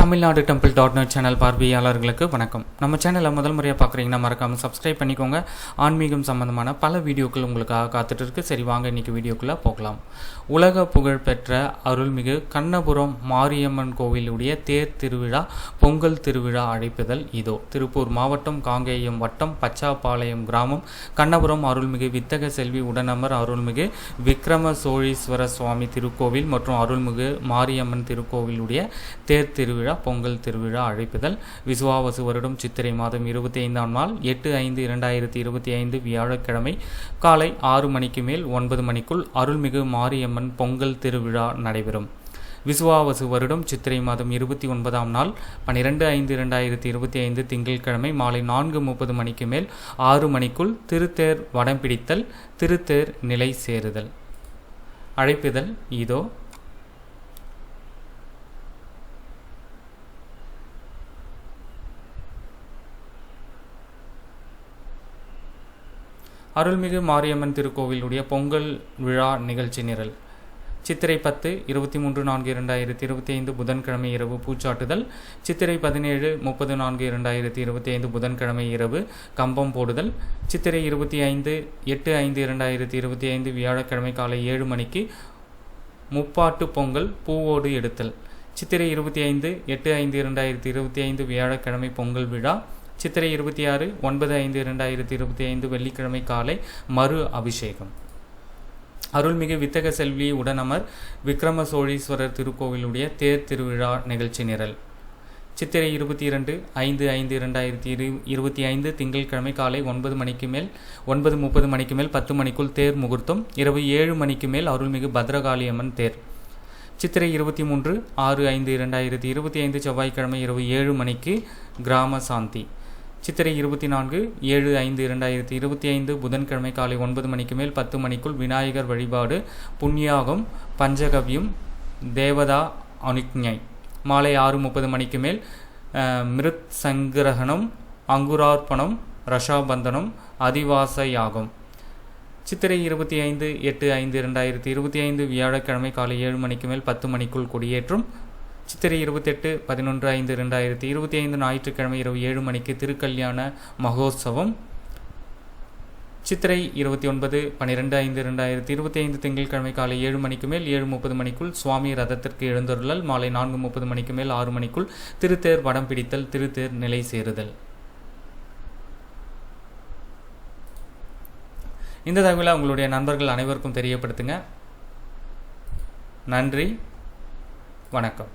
Tamil Nadu temple .net channel பார்வையாளர்களுக்கு வணக்கம். நம்ம சேனலை முதல் முறையாக பார்க்குறீங்கன்னா மறக்காமல் சப்ஸ்கிரைப் பண்ணிக்கோங்க. ஆன்மீகம் சம்பந்தமான பல வீடியோக்கள் உங்களுக்காக காத்துட்டு இருக்கு. சரி வாங்க இன்றைக்கி வீடியோக்குள்ளே போகலாம். உலக புகழ்பெற்ற அருள்மிகு கண்ணபுரம் மாரியம்மன் கோவிலுடைய தேர் திருவிழா பொங்கல் திருவிழா அழைப்புதல் இதோ. திருப்பூர் மாவட்டம் காங்கேயம் வட்டம் பச்சாப்பாளையம் கிராமம் கண்ணபுரம் அருள்மிகு வித்தக செல்வி உடனமர் அருள்மிகு விக்ரம சோழீஸ்வர சுவாமி திருக்கோவில் மற்றும் அருள்மிகு மாரியம்மன் திருக்கோவிலுடைய தேர் திருவிழா பொங்கல் திருவிழா அழைப்புதல் விசுவாவசு வருடம் சித்திரை மாதம் 25ஆம் நாள் 8/5/2025 வியாழக்கிழமை காலை 6 மணிக்கு மேல் 9 மணிக்குள் அருள்மிகு மாரியம்மன் பொங்கல் திருவிழா நடைபெறும். விசுவாவசு வருடம் சித்திரை மாதம் 29ஆம் நாள் 12/5/2025 திங்கட்கிழமை மாலை 4:30 மணிக்கு மேல் 6 மணிக்குள் திருத்தேர் வடம் பிடித்தல், திருத்தேர் நிலை சேருதல். அழைப்புதல் இதோ. அருள்மிகு மாரியம்மன் திருக்கோவிலுடைய பொங்கல் விழா நிகழ்ச்சி நிரல். சித்திரை 10 23/4/2025 புதன்கிழமை இரவு பூச்சாட்டுதல். சித்திரை 17 30/4/2025 புதன்கிழமை இரவு கம்பம் போடுதல். சித்திரை 25 8/5/2025 வியாழக்கிழமை காலை 7 மணிக்கு முப்பாட்டு பொங்கல் பூவோடு எடுத்தல். சித்திரை 25 8/5/2025 வியாழக்கிழமை பொங்கல் விழா. சித்திரை 26 9/5/2025 வெள்ளிக்கிழமை காலை மறு அபிஷேகம். அருள்மிகு வித்தக செல்வி உடனமர் விக்ரம சோழீஸ்வரர் திருக்கோவிலுடைய தேர் திருவிழா நிகழ்ச்சி நிரல். சித்திரை 22 5/5/2025 திங்கட்கிழமை காலை 9 மணிக்கு மேல் 9:30 மணிக்கு மேல் 10 மணிக்குள் தேர் முகூர்த்தம். இரவு 7 மணிக்கு மேல் அருள்மிகு பத்ரகாளியம்மன் தேர். சித்திரை 23 6/5/2025 செவ்வாய்க்கிழமை இரவு 7 மணிக்கு கிராம சாந்தி. சித்திரை 24 7/5/2025 புதன்கிழமை காலை 9 மணிக்கு மேல் 10 மணிக்குள் விநாயகர் வழிபாடு, புண்ணியாகம், பஞ்சகவ்யம், தேவதா அனுக்ஞை. மாலை 6:30 மணிக்கு மேல் மிருத் சங்கிரகணம், அங்குரார்ப்பணம், ரஷாபந்தனம், அதிவாச யாகம். சித்திரை 25 8/5/2025 வியாழக்கிழமை காலை 7 மணிக்கு மேல் 10 மணிக்குள் கொடியேற்றும். சித்திரை 28 11/5/2025 ஞாயிற்றுக்கிழமை இரவு 7 மணிக்கு திருக்கல்யாண மகோத்சவம். சித்திரை 29 12/5/2025 திங்கட்கிழமை காலை 7 மணிக்கு மேல் 7:30 மணிக்குள் சுவாமி ரதத்திற்கு எழுந்தருளல். மாலை 4:30 மணிக்கு மேல் 6 மணிக்குள் திருத்தேர் வடம் பிடித்தல், திருத்தேர் நிலை சேருதல். இந்த தகவலை உங்களுடைய நண்பர்கள் அனைவருக்கும் தெரியப்படுத்துங்க. நன்றி, வணக்கம்.